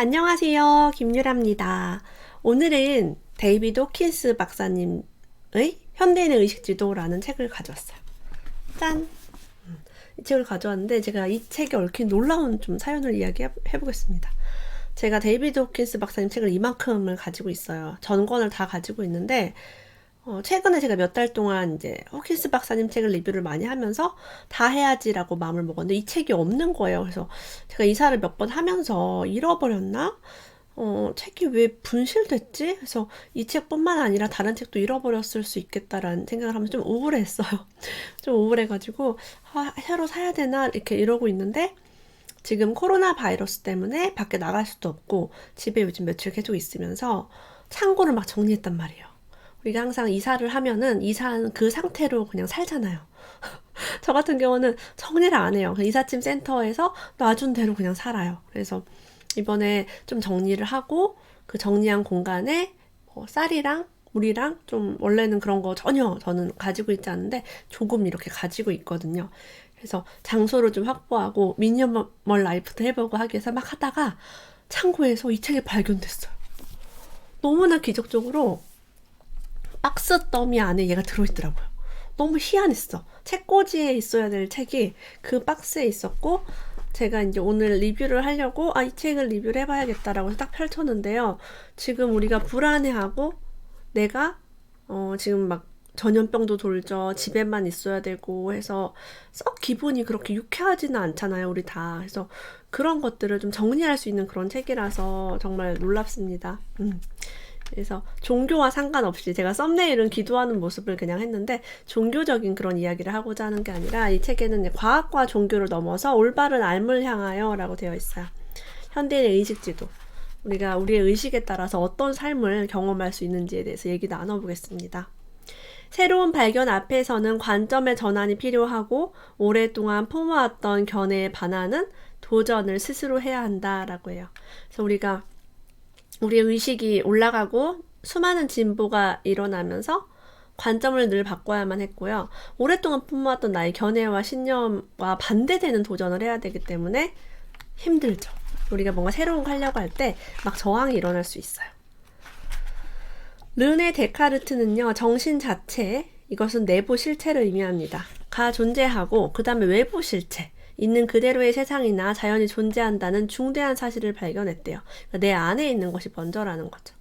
안녕하세요. 김유라입니다. 오늘은 데이비드 호킨스 박사님의 현대인의 의식지도라는 책을 가져왔어요. 짠! 이 책을 가져왔는데 제가 이 책에 얽힌 놀라운 좀 사연을 이야기해보겠습니다. 제가 데이비드 호킨스 박사님 책을 이만큼을 가지고 있어요. 전권을 다 가지고 있는데 최근에 제가 몇 달 동안 이제 호킨스 박사님 책을 리뷰를 많이 하면서 다 해야지라고 마음을 먹었는데 이 책이 없는 거예요. 그래서 제가 이사를 몇 번 하면서 잃어버렸나? 책이 왜 분실됐지? 그래서 이 책뿐만 아니라 다른 책도 잃어버렸을 수 있겠다라는 생각을 하면서 좀 우울했어요. 좀 우울해가지고 새로 사야 되나 이렇게 이러고 있는데 지금 코로나 바이러스 때문에 밖에 나갈 수도 없고 집에 요즘 며칠 계속 있으면서 창고를 막 정리했단 말이에요. 우리가 항상 이사를 하면은 이사한 그 상태로 그냥 살잖아요. 저 같은 경우는 정리를 안 해요. 이삿짐 센터에서 놔준 대로 그냥 살아요. 그래서 이번에 좀 정리를 하고 그 정리한 공간에 쌀이랑 물이랑 좀 원래는 그런 거 전혀 저는 가지고 있지 않은데 조금 이렇게 가지고 있거든요. 그래서 장소를 좀 확보하고 미니멀 라이프도 해보고 하기 위해서 막 하다가 창고에서 이 책이 발견됐어요. 너무나 기적적으로 박스 더미 안에 얘가 들어있더라고요. 너무 희한했어. 책꽂이에 있어야 될 책이 그 박스에 있었고 제가 이제 오늘 리뷰를 하려고 이 책을 리뷰를 해봐야겠다라고 해서 딱 펼쳤는데요. 지금 우리가 불안해하고 내가 지금 막 전염병도 돌죠. 집에만 있어야 되고 해서 썩 기분이 그렇게 유쾌하지는 않잖아요. 우리 다. 그래서 그런 것들을 좀 정리할 수 있는 그런 책이라서 정말 놀랍습니다. 그래서 종교와 상관없이 제가 썸네일은 기도하는 모습을 그냥 했는데 종교적인 그런 이야기를 하고자 하는 게 아니라 이 책에는 과학과 종교를 넘어서 올바른 삶을 향하여 라고 되어 있어요. 현대인의 의식지도. 우리가 우리의 의식에 따라서 어떤 삶을 경험할 수 있는지에 대해서 얘기 나눠보겠습니다. 새로운 발견 앞에서는 관점의 전환이 필요하고 오랫동안 품어왔던 견해에 반하는 도전을 스스로 해야 한다라고 해요. 그래서 우리가 우리의 의식이 올라가고 수많은 진보가 일어나면서 관점을 늘 바꿔야만 했고요. 오랫동안 품어왔던 나의 견해와 신념과 반대되는 도전을 해야 되기 때문에 힘들죠. 우리가 뭔가 새로운 거 하려고 할 때 막 저항이 일어날 수 있어요. 르네 데카르트는요. 정신 자체, 이것은 내부 실체를 의미합니다. 가 존재하고 그 다음에 외부 실체, 있는 그대로의 세상이나 자연이 존재한다는 중대한 사실을 발견했대요. 그러니까 내 안에 있는 것이 먼저라는 거죠.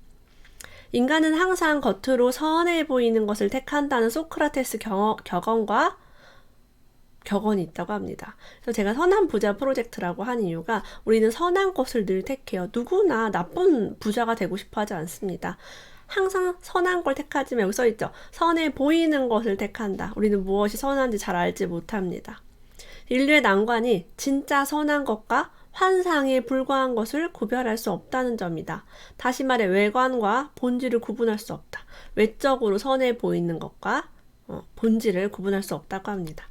인간은 항상 겉으로 선해 보이는 것을 택한다는 소크라테스 격언이 있다고 합니다. 그래서 제가 선한 부자 프로젝트라고 한 이유가 우리는 선한 것을 늘 택해요. 누구나 나쁜 부자가 되고 싶어 하지 않습니다. 항상 선한 걸 택하지만 여기 써있죠. 선해 보이는 것을 택한다. 우리는 무엇이 선한지 잘 알지 못합니다. 인류의 난관이 진짜 선한 것과 환상에 불과한 것을 구별할 수 없다는 점이다. 다시 말해 외관과 본질을 구분할 수 없다. 외적으로 선해 보이는 것과 본질을 구분할 수 없다고 합니다.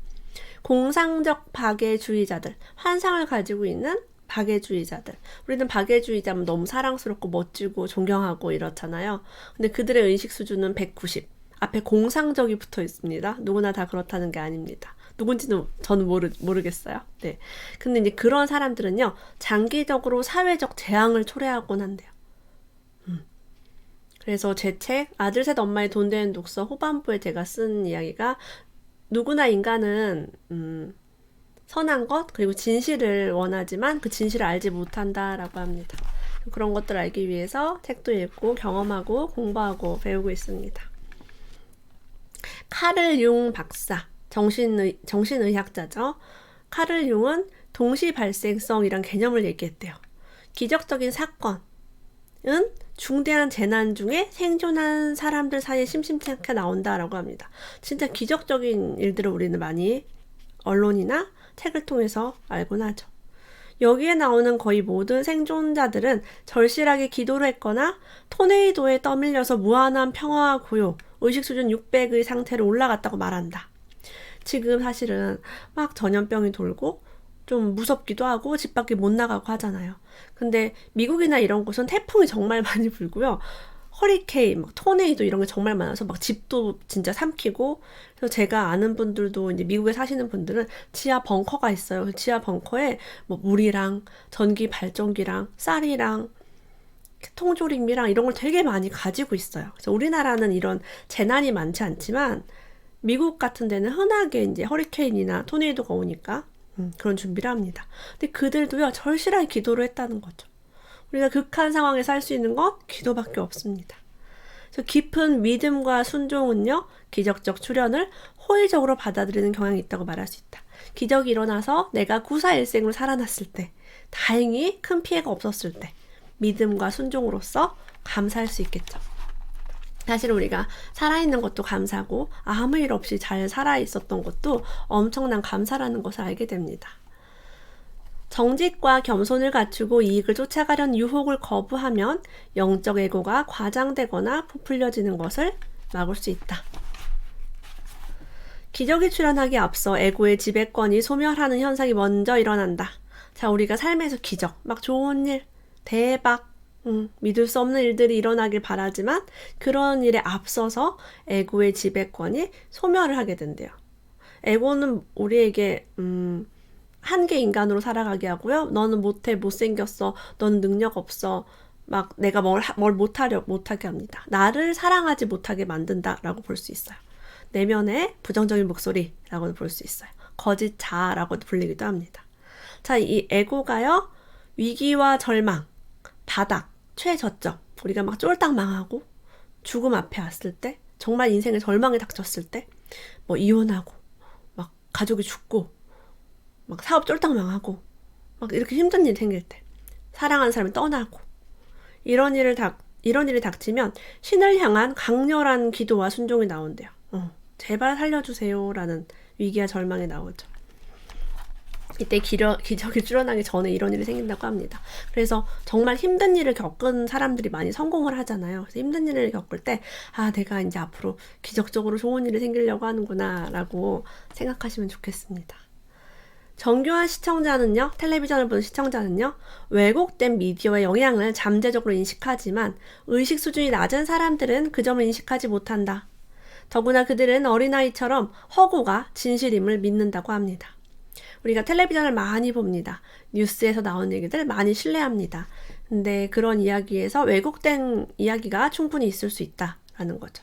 공상적 박애주의자들, 환상을 가지고 있는 박애주의자들. 우리는 박애주의자면 너무 사랑스럽고 멋지고 존경하고 이렇잖아요. 근데 그들의 의식 수준은 190. 앞에 공상적이 붙어 있습니다. 누구나 다 그렇다는 게 아닙니다. 누군지는 저는 모르겠어요. 네. 근데 이제 그런 사람들은요, 장기적으로 사회적 재앙을 초래하곤 한대요. 그래서 제 책, 아들 셋 엄마의 돈 되는 독서 후반부에 제가 쓴 이야기가 누구나 인간은, 선한 것, 그리고 진실을 원하지만 그 진실을 알지 못한다라고 합니다. 그런 것들을 알기 위해서 책도 읽고 경험하고 공부하고 배우고 있습니다. 카를 융 박사. 정신의학자죠. 카를 융은 동시 발생성이란 개념을 얘기했대요. 기적적인 사건은 중대한 재난 중에 생존한 사람들 사이에 심심치 않게 나온다라고 합니다. 진짜 기적적인 일들을 우리는 많이 언론이나 책을 통해서 알곤 하죠. 여기에 나오는 거의 모든 생존자들은 절실하게 기도를 했거나 토네이도에 떠밀려서 무한한 평화와 고요, 의식 수준 600의 상태로 올라갔다고 말한다. 지금 사실은 막 전염병이 돌고 좀 무섭기도 하고 집 밖에 못 나가고 하잖아요. 근데 미국이나 이런 곳은 태풍이 정말 많이 불고요. 허리케인, 막 토네이도 이런 게 정말 많아서 막 집도 진짜 삼키고, 그래서 제가 아는 분들도 이제 미국에 사시는 분들은 지하 벙커가 있어요. 지하 벙커에 뭐 물이랑 전기 발전기랑 쌀이랑 통조림이랑 이런 걸 되게 많이 가지고 있어요. 그래서 우리나라는 이런 재난이 많지 않지만 미국 같은 데는 흔하게 이제 허리케인이나 토네이도가 오니까 그런 준비를 합니다. 근데 그들도요, 절실하게 기도를 했다는 거죠. 우리가 극한 상황에서 할 수 있는 건 기도밖에 없습니다. 그래서 깊은 믿음과 순종은요, 기적적 출현을 호의적으로 받아들이는 경향이 있다고 말할 수 있다. 기적이 일어나서 내가 구사일생으로 살아났을 때, 다행히 큰 피해가 없었을 때, 믿음과 순종으로서 감사할 수 있겠죠. 사실 우리가 살아있는 것도 감사고 아무 일 없이 잘 살아있었던 것도 엄청난 감사라는 것을 알게 됩니다. 정직과 겸손을 갖추고 이익을 쫓아가려는 유혹을 거부하면 영적 애고가 과장되거나 부풀려지는 것을 막을 수 있다. 기적이 출현하기에 앞서 애고의 지배권이 소멸하는 현상이 먼저 일어난다. 자, 우리가 삶에서 기적, 막 좋은 일, 대박, 믿을 수 없는 일들이 일어나길 바라지만 그런 일에 앞서서 에고의 지배권이 소멸을 하게 된대요. 에고는 우리에게 한계 인간으로 살아가게 하고요. 너는 못해, 못생겼어, 너는 능력 없어, 막 내가 뭘 못하게 합니다. 나를 사랑하지 못하게 만든다라고 볼 수 있어요. 내면의 부정적인 목소리라고도 볼 수 있어요. 거짓 자아라고도 불리기도 합니다. 자, 이 에고가요, 위기와 절망, 바닥, 최저점, 우리가 막 쫄딱 망하고 죽음 앞에 왔을 때, 정말 인생의 절망에 닥쳤을 때, 뭐 이혼하고 막 가족이 죽고 막 사업 쫄딱 망하고 막 이렇게 힘든 일이 생길 때, 사랑하는 사람이 떠나고 이런 일이 닥치면 신을 향한 강렬한 기도와 순종이 나온대요. 제발 살려주세요 라는 위기와 절망이 나오죠. 이때 기적이 출현하기 전에 이런 일이 생긴다고 합니다. 그래서 정말 힘든 일을 겪은 사람들이 많이 성공을 하잖아요. 그래서 힘든 일을 겪을 때, 내가 이제 앞으로 기적적으로 좋은 일이 생기려고 하는구나 라고 생각하시면 좋겠습니다. 정교한 시청자는요, 텔레비전을 보는 시청자는요, 왜곡된 미디어의 영향을 잠재적으로 인식하지만 의식 수준이 낮은 사람들은 그 점을 인식하지 못한다. 더구나 그들은 어린아이처럼 허구가 진실임을 믿는다고 합니다. 우리가 텔레비전을 많이 봅니다. 뉴스에서 나온 얘기들 많이 신뢰합니다. 근데 그런 이야기에서 왜곡된 이야기가 충분히 있을 수 있다라는 거죠.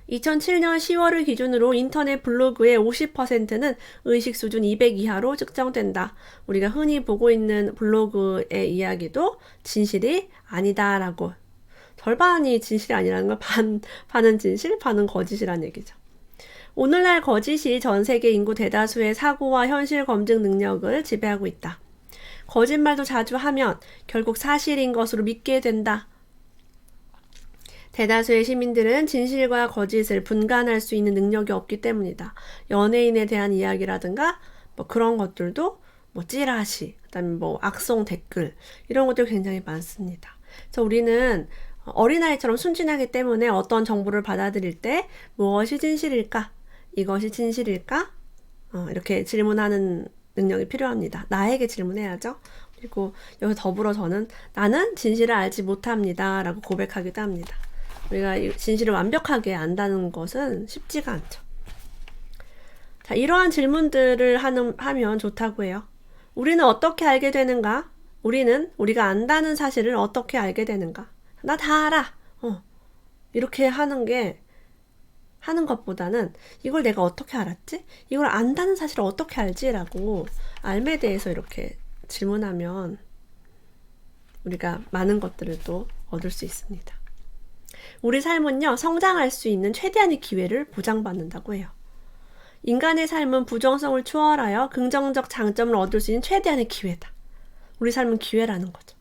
2007년 10월을 기준으로 인터넷 블로그의 50%는 의식 수준 200 이하로 측정된다. 우리가 흔히 보고 있는 블로그의 이야기도 진실이 아니다라고. 절반이 진실이 아니라는 건 반은 진실, 반은 거짓이라는 얘기죠. 오늘날 거짓이 전 세계 인구 대다수의 사고와 현실 검증 능력을 지배하고 있다. 거짓말도 자주 하면 결국 사실인 것으로 믿게 된다. 대다수의 시민들은 진실과 거짓을 분간할 수 있는 능력이 없기 때문이다. 연예인에 대한 이야기라든가 뭐 그런 것들도 뭐 찌라시, 그다음에 뭐 악성 댓글 이런 것들 굉장히 많습니다. 그래서 우리는 어린아이처럼 순진하기 때문에 어떤 정보를 받아들일 때 무엇이 진실일까? 이것이 진실일까? 이렇게 질문하는 능력이 필요합니다. 나에게 질문해야죠. 그리고 여기 더불어 저는 나는 진실을 알지 못합니다 라고 고백하기도 합니다. 우리가 진실을 완벽하게 안다는 것은 쉽지가 않죠. 자, 이러한 질문들을 하면 좋다고 해요. 우리는 어떻게 알게 되는가? 우리가 안다는 사실을 어떻게 알게 되는가? 나 다 알아. 이렇게 하는 것보다는 이걸 내가 어떻게 알았지? 이걸 안다는 사실을 어떻게 알지? 라고 알에 대해서 이렇게 질문하면 우리가 많은 것들을 또 얻을 수 있습니다. 우리 삶은요, 성장할 수 있는 최대한의 기회를 보장받는다고 해요. 인간의 삶은 부정성을 초월하여 긍정적 장점을 얻을 수 있는 최대한의 기회다. 우리 삶은 기회라는 거죠.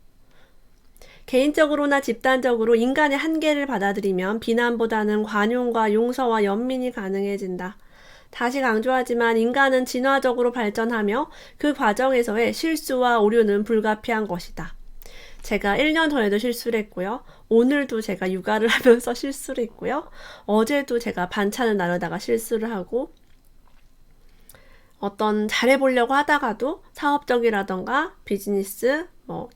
개인적으로나 집단적으로 인간의 한계를 받아들이면 비난보다는 관용과 용서와 연민이 가능해진다. 다시 강조하지만 인간은 진화적으로 발전하며 그 과정에서의 실수와 오류는 불가피한 것이다. 제가 1년 전에도 실수를 했고요. 오늘도 제가 육아를 하면서 실수를 했고요. 어제도 제가 반찬을 나르다가 실수를 하고 어떤 잘해보려고 하다가도 사업적이라던가 비즈니스,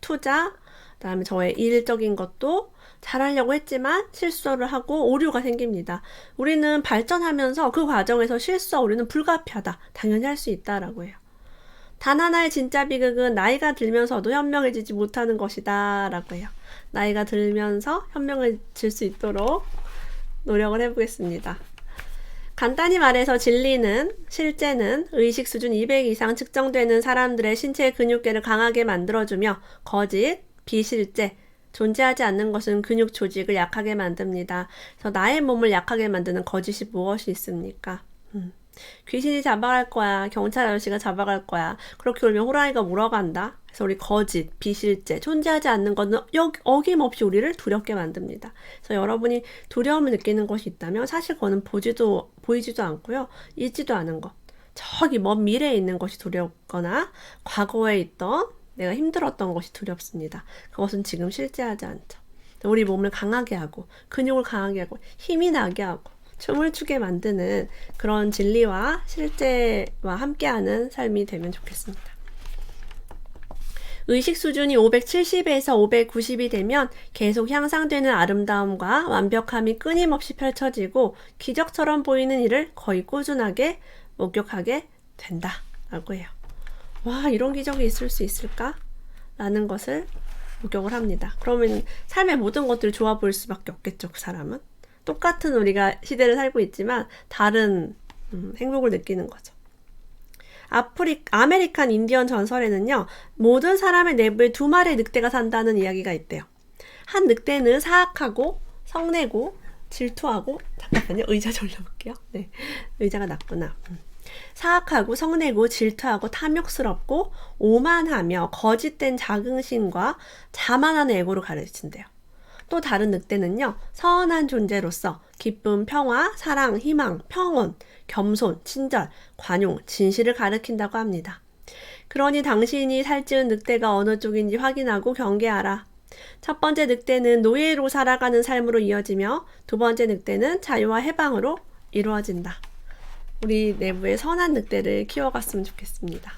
투자, 그다음에 저의 일적인 것도 잘하려고 했지만 실수를 하고 오류가 생깁니다. 우리는 발전하면서 그 과정에서 실수와 오류는 불가피하다. 당연히 할 수 있다라고 해요. 단 하나의 진짜 비극은 나이가 들면서도 현명해지지 못하는 것이다 라고 해요. 나이가 들면서 현명해질 수 있도록 노력을 해보겠습니다. 간단히 말해서 진리는, 실제는 의식 수준 200 이상 측정되는 사람들의 신체 근육계를 강하게 만들어주며 거짓, 비실제, 존재하지 않는 것은 근육 조직을 약하게 만듭니다. 그래서 나의 몸을 약하게 만드는 거짓이 무엇이 있습니까? 귀신이 잡아갈 거야. 경찰 아저씨가 잡아갈 거야. 그렇게 울면 호랑이가 물어간다. 그래서 우리 거짓, 비실제, 존재하지 않는 것은 어김없이 우리를 두렵게 만듭니다. 그래서 여러분이 두려움을 느끼는 것이 있다면 사실 그거는 보이지도 않고요. 있지도 않은 것. 저기 먼 미래에 있는 것이 두렵거나 과거에 있던 내가 힘들었던 것이 두렵습니다. 그것은 지금 실제하지 않죠. 우리 몸을 강하게 하고 근육을 강하게 하고 힘이 나게 하고 춤을 추게 만드는 그런 진리와 실제와 함께하는 삶이 되면 좋겠습니다. 의식 수준이 570에서 590이 되면 계속 향상되는 아름다움과 완벽함이 끊임없이 펼쳐지고 기적처럼 보이는 일을 거의 꾸준하게 목격하게 된다라고 해요. 와, 이런 기적이 있을 수 있을까? 라는 것을 목격을 합니다. 그러면 삶의 모든 것들이 좋아 보일 수밖에 없겠죠, 그 사람은. 똑같은 우리가 시대를 살고 있지만 다른 행복을 느끼는 거죠. 아메리칸 인디언 전설에는요, 모든 사람의 내부에 두 마리의 늑대가 산다는 이야기가 있대요. 한 늑대는 사악하고 성내고 질투하고, 잠깐만요, 의자 돌려볼게요. 네, 의자가 낮구나. 사악하고 성내고 질투하고 탐욕스럽고 오만하며 거짓된 자긍심과 자만하는 애고를 가르친대요. 또 다른 늑대는요, 선한 존재로서 기쁨, 평화, 사랑, 희망, 평온, 겸손, 친절, 관용, 진실을 가리킨다고 합니다. 그러니 당신이 살찌운 늑대가 어느 쪽인지 확인하고 경계하라. 첫 번째 늑대는 노예로 살아가는 삶으로 이어지며 두 번째 늑대는 자유와 해방으로 이루어진다. 우리 내부에 선한 늑대를 키워갔으면 좋겠습니다.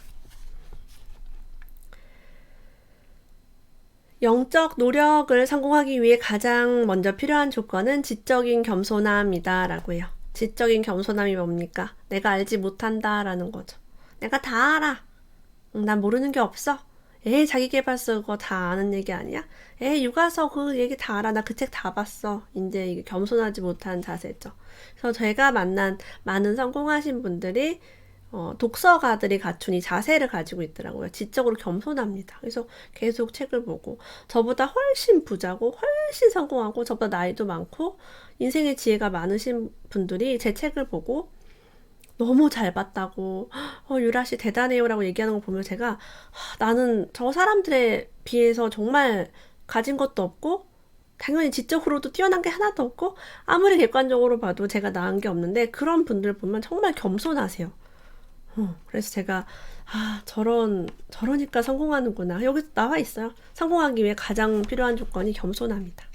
영적 노력을 성공하기 위해 가장 먼저 필요한 조건은 지적인 겸손함이다 라고 해요. 지적인 겸손함이 뭡니까? 내가 알지 못한다 라는 거죠. 내가 다 알아. 난 모르는 게 없어. 자기계발서 그거 다 아는 얘기 아니야? 육아서 그 얘기 다 알아. 나 그 책 다 봤어. 이제 이게 겸손하지 못한 자세죠. 그래서 제가 만난 많은 성공하신 분들이 독서가들이 갖춘 이 자세를 가지고 있더라고요. 지적으로 겸손합니다. 그래서 계속 책을 보고 저보다 훨씬 부자고 훨씬 성공하고 저보다 나이도 많고 인생의 지혜가 많으신 분들이 제 책을 보고 너무 잘 봤다고 유라씨 대단해요 라고 얘기하는 거 보면 제가 나는 저 사람들에 비해서 정말 가진 것도 없고 당연히 지적으로도 뛰어난 게 하나도 없고 아무리 객관적으로 봐도 제가 나은 게 없는데 그런 분들 보면 정말 겸손하세요. 그래서 제가 저러니까 성공하는구나. 여기 나와 있어요. 성공하기 위해 가장 필요한 조건이 겸손합니다.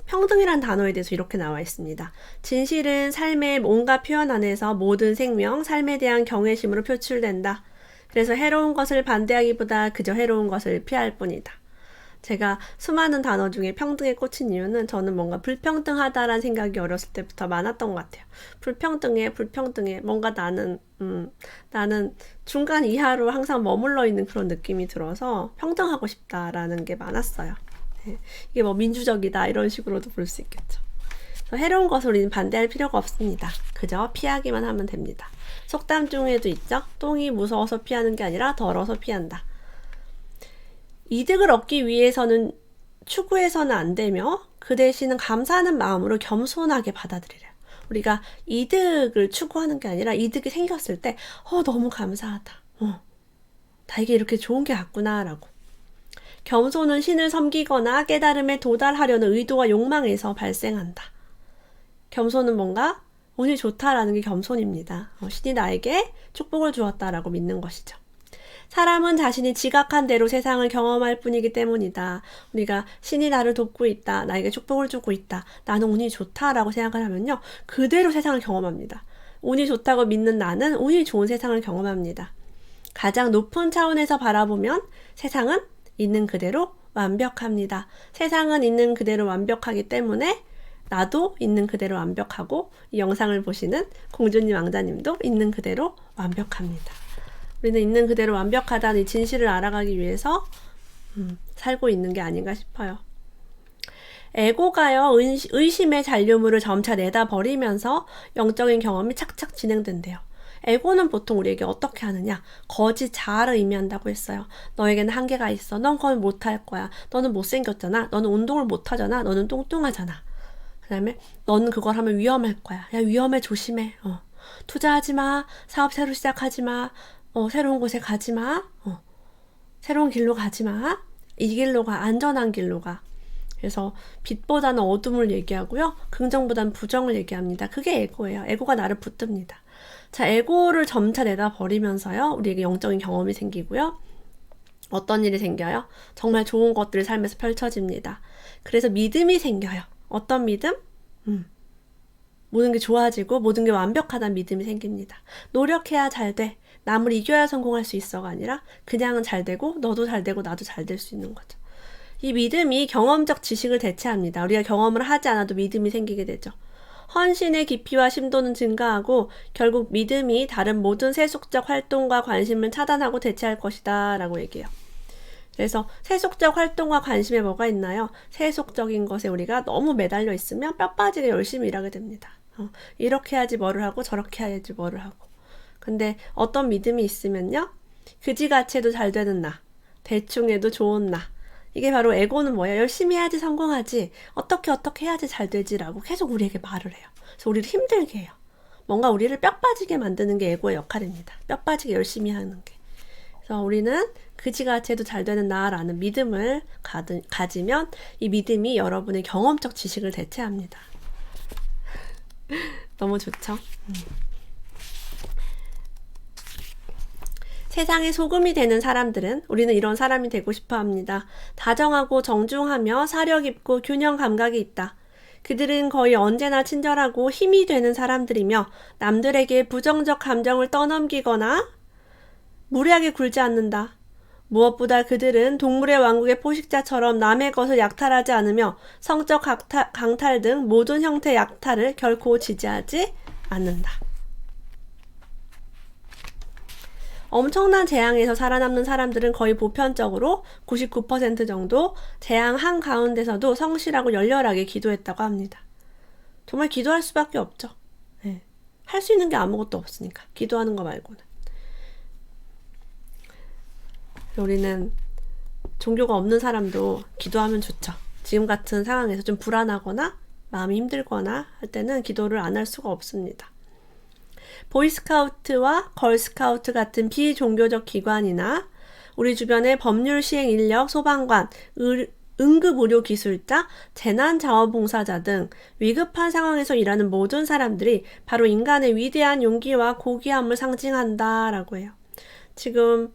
평등이란 단어에 대해서 이렇게 나와 있습니다. 진실은 삶의 온갖 표현 안에서 모든 생명, 삶에 대한 경외심으로 표출된다. 그래서 해로운 것을 반대하기보다 그저 해로운 것을 피할 뿐이다. 제가 수많은 단어 중에 평등에 꽂힌 이유는 저는 뭔가 불평등하다라는 생각이 어렸을 때부터 많았던 것 같아요. 불평등해. 뭔가 나는 중간 이하로 항상 머물러 있는 그런 느낌이 들어서 평등하고 싶다라는 게 많았어요. 이게 뭐 민주적이다 이런 식으로도 볼 수 있겠죠. 해로운 것을 우리는 반대할 필요가 없습니다. 그저 피하기만 하면 됩니다. 속담 중에도 있죠. 똥이 무서워서 피하는 게 아니라 더러워서 피한다. 이득을 얻기 위해서는 추구해서는 안 되며 그 대신은 감사하는 마음으로 겸손하게 받아들이래요. 우리가 이득을 추구하는 게 아니라 이득이 생겼을 때 너무 감사하다. 나 이게 이렇게 좋은 게 같구나 라고. 겸손은 신을 섬기거나 깨달음에 도달하려는 의도와 욕망에서 발생한다. 겸손은 뭔가 운이 좋다라는 게 겸손입니다. 신이 나에게 축복을 주었다라고 믿는 것이죠. 사람은 자신이 지각한 대로 세상을 경험할 뿐이기 때문이다. 우리가 신이 나를 돕고 있다. 나에게 축복을 주고 있다. 나는 운이 좋다라고 생각을 하면요. 그대로 세상을 경험합니다. 운이 좋다고 믿는 나는 운이 좋은 세상을 경험합니다. 가장 높은 차원에서 바라보면 세상은 있는 그대로 완벽합니다. 세상은 있는 그대로 완벽하기 때문에 나도 있는 그대로 완벽하고 이 영상을 보시는 공주님, 왕자님도 있는 그대로 완벽합니다. 우리는 있는 그대로 완벽하다는 이 진실을 알아가기 위해서 살고 있는 게 아닌가 싶어요. 에고가요, 의심의 잔류물을 점차 내다 버리면서 영적인 경험이 착착 진행된대요. 에고는 보통 우리에게 어떻게 하느냐? 거짓 자아를 의미한다고 했어요. 너에게는 한계가 있어. 넌 그걸 못할 거야. 너는 못생겼잖아. 너는 운동을 못하잖아. 너는 뚱뚱하잖아. 그 다음에 너는 그걸 하면 위험할 거야. 야, 위험해. 조심해. 투자하지 마. 사업 새로 시작하지 마. 새로운 곳에 가지 마. 새로운 길로 가지 마. 이 길로 가. 안전한 길로 가. 그래서 빛보다는 어둠을 얘기하고요. 긍정보다는 부정을 얘기합니다. 그게 에고예요. 에고가 나를 붙듭니다. 자, 에고를 점차 내다 버리면서요. 우리에게 영적인 경험이 생기고요. 어떤 일이 생겨요? 정말 좋은 것들이 삶에서 펼쳐집니다. 그래서 믿음이 생겨요. 어떤 믿음? 모든 게 좋아지고 모든 게 완벽하다는 믿음이 생깁니다. 노력해야 잘 돼. 남을 이겨야 성공할 수 있어가 아니라 그냥은 잘 되고 너도 잘 되고 나도 잘 될 수 있는 거죠. 이 믿음이 경험적 지식을 대체합니다. 우리가 경험을 하지 않아도 믿음이 생기게 되죠. 헌신의 깊이와 심도는 증가하고 결국 믿음이 다른 모든 세속적 활동과 관심을 차단하고 대체할 것이다 라고 얘기해요. 그래서 세속적 활동과 관심에 뭐가 있나요? 세속적인 것에 우리가 너무 매달려 있으면 뼈 빠지게 열심히 일하게 됩니다. 이렇게 해야지 뭐를 하고 저렇게 해야지 뭐를 하고. 근데 어떤 믿음이 있으면요. 그지같이 해도 잘 되는 나, 대충 해도 좋은 나. 이게 바로 에고는 뭐예요? 열심히 해야지 성공하지. 어떻게 해야지 잘 되지라고 계속 우리에게 말을 해요. 그래서 우리를 힘들게 해요. 뭔가 우리를 뼈 빠지게 만드는 게 에고의 역할입니다. 뼈 빠지게 열심히 하는 게. 그래서 우리는 그지같이 해도 잘 되는 나라는 믿음을 가지면 이 믿음이 여러분의 경험적 지식을 대체합니다. 너무 좋죠? 세상의 소금이 되는 사람들은 우리는 이런 사람이 되고 싶어 합니다. 다정하고 정중하며 사력 있고 균형 감각이 있다. 그들은 거의 언제나 친절하고 힘이 되는 사람들이며 남들에게 부정적 감정을 떠넘기거나 무례하게 굴지 않는다. 무엇보다 그들은 동물의 왕국의 포식자처럼 남의 것을 약탈하지 않으며 성적 강탈 등 모든 형태의 약탈을 결코 지지하지 않는다. 엄청난 재앙에서 살아남는 사람들은 거의 보편적으로 99% 정도 재앙 한가운데서도 성실하고 열렬하게 기도했다고 합니다. 정말 기도할 수밖에 없죠. 네. 할 수 있는 게 아무것도 없으니까. 기도하는 거 말고는. 우리는 종교가 없는 사람도 기도하면 좋죠. 지금 같은 상황에서 좀 불안하거나 마음이 힘들거나 할 때는 기도를 안 할 수가 없습니다. 보이스카우트와 걸스카우트 같은 비종교적 기관이나 우리 주변의 법률 시행 인력, 소방관, 응급의료기술자, 재난자원봉사자 등 위급한 상황에서 일하는 모든 사람들이 바로 인간의 위대한 용기와 고귀함을 상징한다라고 해요. 지금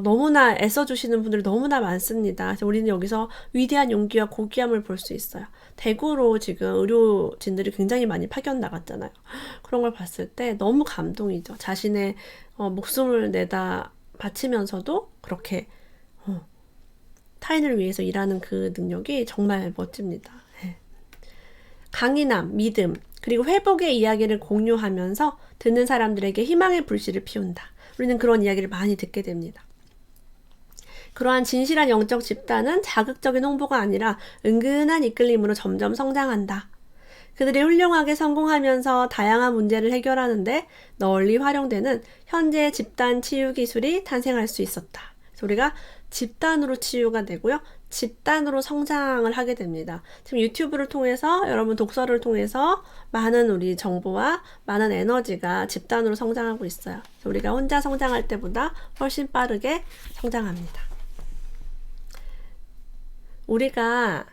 너무나 애써주시는 분들이 너무나 많습니다. 그래서 우리는 여기서 위대한 용기와 고귀함을 볼 수 있어요. 대구로 지금 의료진들이 굉장히 많이 파견 나갔잖아요. 그런 걸 봤을 때 너무 감동이죠. 자신의 목숨을 내다 바치면서도 그렇게 타인을 위해서 일하는 그 능력이 정말 멋집니다. 네. 강인함, 믿음, 그리고 회복의 이야기를 공유하면서 듣는 사람들에게 희망의 불씨를 피운다. 우리는 그런 이야기를 많이 듣게 됩니다. 그러한 진실한 영적 집단은 자극적인 홍보가 아니라 은근한 이끌림으로 점점 성장한다. 그들이 훌륭하게 성공하면서 다양한 문제를 해결하는데 널리 활용되는 현재 집단 치유 기술이 탄생할 수 있었다. 그래서 우리가 집단으로 치유가 되고요. 집단으로 성장을 하게 됩니다. 지금 유튜브를 통해서 여러분 독서를 통해서 많은 우리 정보와 많은 에너지가 집단으로 성장하고 있어요. 그래서 우리가 혼자 성장할 때보다 훨씬 빠르게 성장합니다. 우리가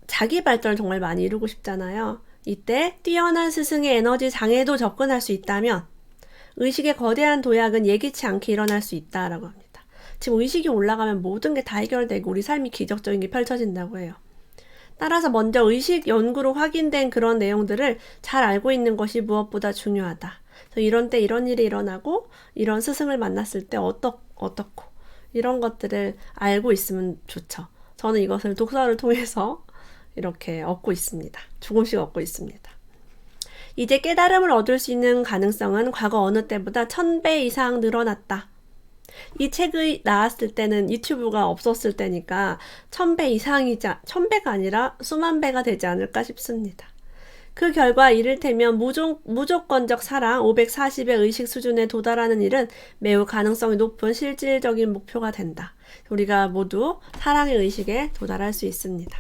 자기 발전을 정말 많이 이루고 싶잖아요. 이때 뛰어난 스승의 에너지 장애도 접근할 수 있다면 의식의 거대한 도약은 예기치 않게 일어날 수 있다라고 합니다. 지금 의식이 올라가면 모든 게 다 해결되고 우리 삶이 기적적인 게 펼쳐진다고 해요. 따라서 먼저 의식 연구로 확인된 그런 내용들을 잘 알고 있는 것이 무엇보다 중요하다. 그래서 이런 때 이런 일이 일어나고 이런 스승을 만났을 때 어떻고 이런 것들을 알고 있으면 좋죠. 저는 이것을 독서를 통해서 이렇게 얻고 있습니다. 조금씩 얻고 있습니다. 이제 깨달음을 얻을 수 있는 가능성은 과거 어느 때보다 1000배 이상 늘어났다. 이 책이 나왔을 때는 유튜브가 없었을 때니까 1000배 이상이지, 1000배가 아니라 수만 배가 되지 않을까 싶습니다. 그 결과 이를테면 무조건적 사랑 540의 의식 수준에 도달하는 일은 매우 가능성이 높은 실질적인 목표가 된다. 우리가 모두 사랑의 의식에 도달할 수 있습니다.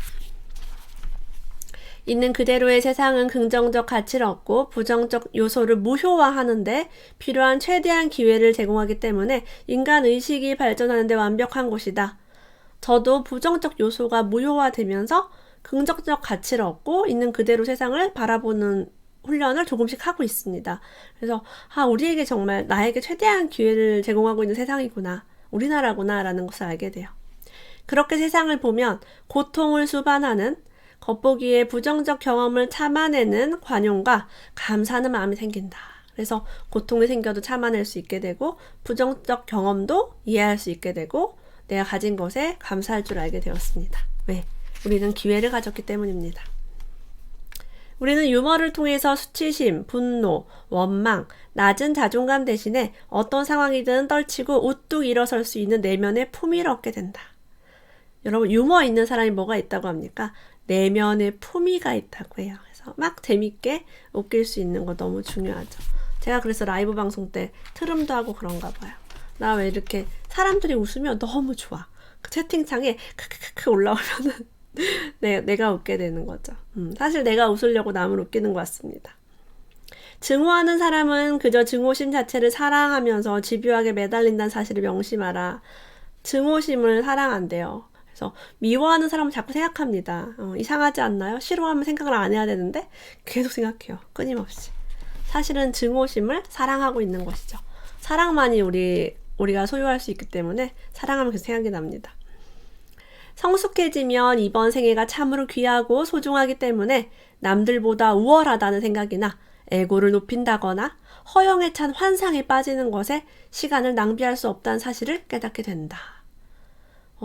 있는 그대로의 세상은 긍정적 가치를 얻고 부정적 요소를 무효화하는데 필요한 최대한 기회를 제공하기 때문에 인간 의식이 발전하는 데 완벽한 곳이다. 저도 부정적 요소가 무효화되면서 긍정적 가치를 얻고 있는 그대로 세상을 바라보는 훈련을 조금씩 하고 있습니다. 그래서 우리에게 정말 나에게 최대한 기회를 제공하고 있는 세상이구나. 우리나라구나 라는 것을 알게 돼요. 그렇게 세상을 보면 고통을 수반하는 겉보기에 부정적 경험을 참아내는 관용과 감사하는 마음이 생긴다. 그래서 고통이 생겨도 참아낼 수 있게 되고 부정적 경험도 이해할 수 있게 되고 내가 가진 것에 감사할 줄 알게 되었습니다. 왜? 우리는 기회를 가졌기 때문입니다. 우리는 유머를 통해서 수치심, 분노, 원망, 낮은 자존감 대신에 어떤 상황이든 떨치고 우뚝 일어설 수 있는 내면의 품위를 얻게 된다. 여러분, 유머 있는 사람이 뭐가 있다고 합니까? 내면의 품위가 있다고 해요. 그래서 막 재밌게 웃길 수 있는 거 너무 중요하죠. 제가 그래서 라이브 방송 때 트름도 하고 그런가 봐요. 나 왜 이렇게 사람들이 웃으면 너무 좋아. 그 채팅창에 크크크크 올라오면은 내가 웃게 되는 거죠. 사실 내가 웃으려고 남을 웃기는 것 같습니다. 증오하는 사람은 그저 증오심 자체를 사랑하면서 집요하게 매달린다는 사실을 명심하라. 증오심을 사랑한대요. 그래서 미워하는 사람은 자꾸 생각합니다. 이상하지 않나요? 싫어하면 생각을 안 해야 되는데 계속 생각해요. 끊임없이. 사실은 증오심을 사랑하고 있는 것이죠. 사랑만이 우리가 소유할 수 있기 때문에 사랑하면 계속 생각이 납니다. 성숙해지면 이번 생애가 참으로 귀하고 소중하기 때문에 남들보다 우월하다는 생각이나 에고를 높인다거나 허영에 찬 환상에 빠지는 것에 시간을 낭비할 수 없다는 사실을 깨닫게 된다.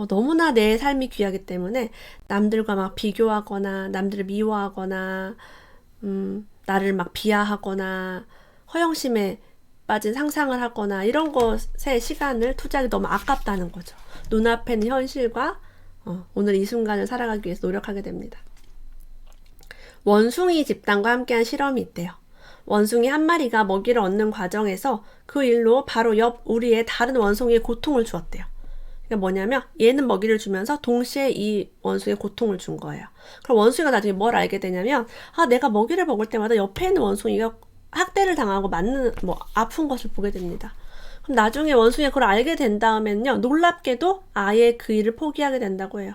너무나 내 삶이 귀하기 때문에 남들과 막 비교하거나 남들을 미워하거나 나를 막 비하하거나 허영심에 빠진 상상을 하거나 이런 것에 시간을 투자하기 너무 아깝다는 거죠. 눈앞에 있는 현실과 오늘 이 순간을 살아가기 위해서 노력하게 됩니다. 원숭이 집단과 함께한 실험이 있대요. 원숭이 한 마리가 먹이를 얻는 과정에서 그 일로 바로 옆 우리의 다른 원숭이에 고통을 주었대요. 그러니까 뭐냐면 얘는 먹이를 주면서 동시에 이 원숭이에 고통을 준 거예요. 그럼 원숭이가 나중에 뭘 알게 되냐면 내가 먹이를 먹을 때마다 옆에 있는 원숭이가 학대를 당하고 아픈 것을 보게 됩니다. 그럼 나중에 원숭이가 그걸 알게 된 다음에는요, 놀랍게도 아예 그 일을 포기하게 된다고 해요.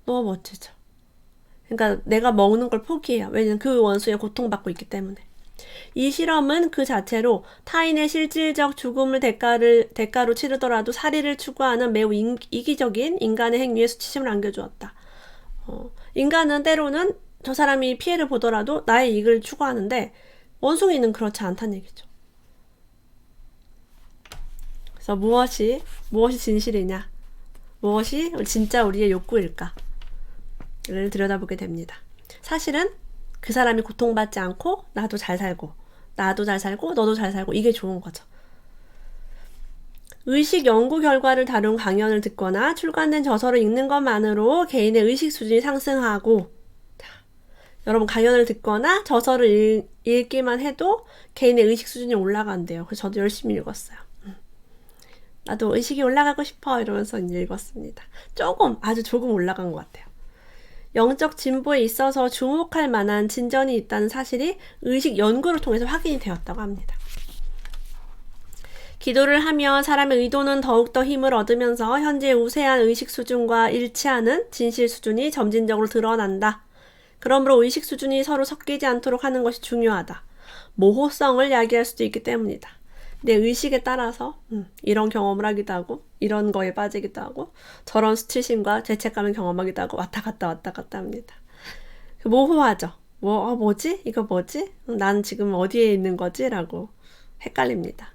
너무 멋지죠. 그러니까 내가 먹는 걸 포기해요. 왜냐면 그 원숭이가 고통받고 있기 때문에. 이 실험은 그 자체로 타인의 실질적 죽음을 대가로 치르더라도 살인을 추구하는 매우 이기적인 인간의 행위에 수치심을 안겨주었다. 인간은 때로는 저 사람이 피해를 보더라도 나의 이익을 추구하는데 원숭이는 그렇지 않다는 얘기죠. 그래서 무엇이 진실이냐? 무엇이 진짜 우리의 욕구일까? 를 들여다보게 됩니다. 사실은 그 사람이 고통받지 않고 나도 잘 살고 너도 잘 살고 이게 좋은 거죠. 의식 연구 결과를 다룬 강연을 듣거나 출간된 저서를 읽는 것만으로 개인의 의식 수준이 상승하고 여러분 강연을 듣거나 저서를 읽기만 해도 개인의 의식 수준이 올라간대요. 그래서 저도 열심히 읽었어요. 나도 의식이 올라가고 싶어 이러면서 읽었습니다. 아주 조금 올라간 것 같아요. 영적 진보에 있어서 주목할 만한 진전이 있다는 사실이 의식 연구를 통해서 확인이 되었다고 합니다. 기도를 하며 사람의 의도는 더욱더 힘을 얻으면서 현재의 우세한 의식 수준과 일치하는 진실 수준이 점진적으로 드러난다. 그러므로 의식 수준이 서로 섞이지 않도록 하는 것이 중요하다. 모호성을 야기할 수도 있기 때문이다. 내 의식에 따라서 이런 경험을 하기도 하고 이런 거에 빠지기도 하고 저런 수치심과 죄책감을 경험하기도 하고 왔다 갔다 합니다. 모호하죠. 뭐지? 이거 뭐지? 난 지금 어디에 있는 거지? 라고 헷갈립니다.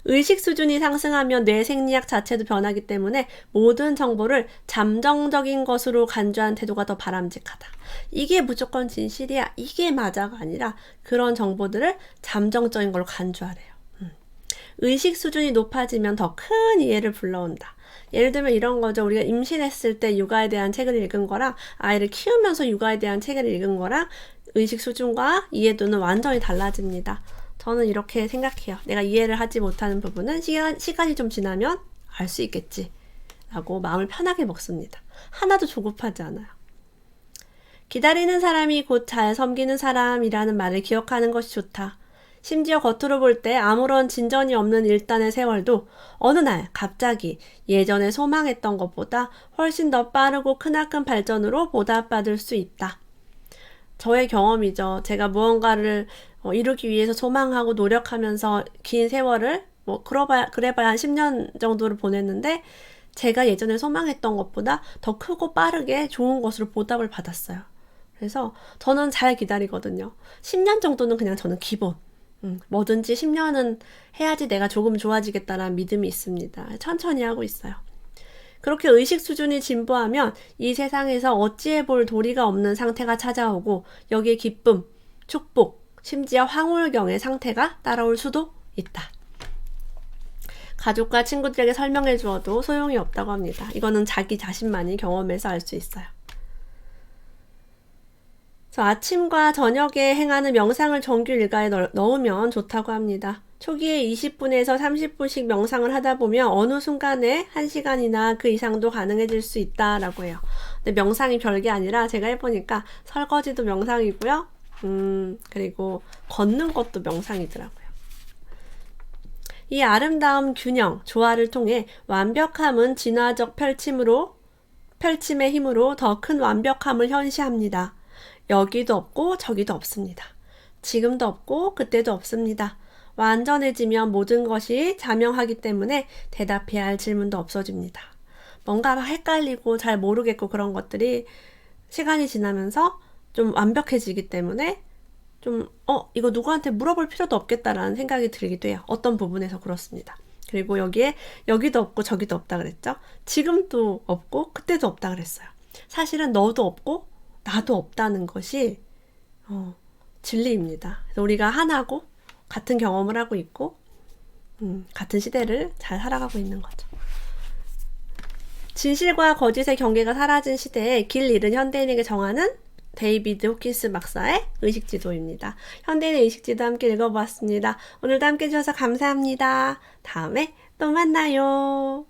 의식 수준이 상승하면 뇌 생리학 자체도 변하기 때문에 모든 정보를 잠정적인 것으로 간주한 태도가 더 바람직하다. 이게 무조건 진실이야. 이게 맞아가 아니라 그런 정보들을 잠정적인 걸로 간주하래요. 의식 수준이 높아지면 더 큰 이해를 불러온다. 예를 들면 이런 거죠. 우리가 임신했을 때 육아에 대한 책을 읽은 거랑 아이를 키우면서 육아에 대한 책을 읽은 거랑 의식 수준과 이해도는 완전히 달라집니다. 저는 이렇게 생각해요. 내가 이해를 하지 못하는 부분은 시간이 좀 지나면 알 수 있겠지 라고 마음을 편하게 먹습니다. 하나도 조급하지 않아요. 기다리는 사람이 곧 잘 섬기는 사람이라는 말을 기억하는 것이 좋다. 심지어 겉으로 볼 때 아무런 진전이 없는 일단의 세월도 어느 날 갑자기 예전에 소망했던 것보다 훨씬 더 빠르고 크나큰 발전으로 보답받을 수 있다. 저의 경험이죠. 제가 무언가를 이루기 위해서 소망하고 노력하면서 긴 세월을 그래봐야 한 10년 정도를 보냈는데 제가 예전에 소망했던 것보다 더 크고 빠르게 좋은 것으로 보답을 받았어요. 그래서 저는 잘 기다리거든요. 10년 정도는 그냥 저는 기본. 뭐든지 10년은 해야지 내가 조금 좋아지겠다라는 믿음이 있습니다. 천천히 하고 있어요. 그렇게 의식 수준이 진보하면 이 세상에서 어찌해 볼 도리가 없는 상태가 찾아오고 여기에 기쁨, 축복, 심지어 황홀경의 상태가 따라올 수도 있다. 가족과 친구들에게 설명해 주어도 소용이 없다고 합니다. 이거는 자기 자신만이 경험해서 알 수 있어요. 아침과 저녁에 행하는 명상을 정규 일과에 넣으면 좋다고 합니다. 초기에 20분에서 30분씩 명상을 하다 보면 어느 순간에 1시간이나 그 이상도 가능해질 수 있다라고 해요. 근데 명상이 별게 아니라 제가 해보니까 설거지도 명상이고요. 그리고 걷는 것도 명상이더라고요. 이 아름다운 균형, 조화를 통해 완벽함은 진화적 펼침의 힘으로 더 큰 완벽함을 현시합니다. 여기도 없고 저기도 없습니다. 지금도 없고 그때도 없습니다. 완전해지면 모든 것이 자명하기 때문에 대답해야 할 질문도 없어집니다. 뭔가 헷갈리고 잘 모르겠고 그런 것들이 시간이 지나면서 좀 완벽해지기 때문에 좀 이거 누구한테 물어볼 필요도 없겠다라는 생각이 들기도 해요. 어떤 부분에서 그렇습니다. 그리고 여기에 여기도 없고 저기도 없다 그랬죠. 지금도 없고 그때도 없다 그랬어요. 사실은 너도 없고 나도 없다는 것이 진리입니다. 그래서 우리가 하나고 같은 경험을 하고 있고 같은 시대를 잘 살아가고 있는 거죠. 진실과 거짓의 경계가 사라진 시대에 길 잃은 현대인에게 정하는 데이비드 호킨스 박사의 의식지도입니다. 현대인의 의식지도 함께 읽어보았습니다. 오늘도 함께 해주셔서 감사합니다. 다음에 또 만나요.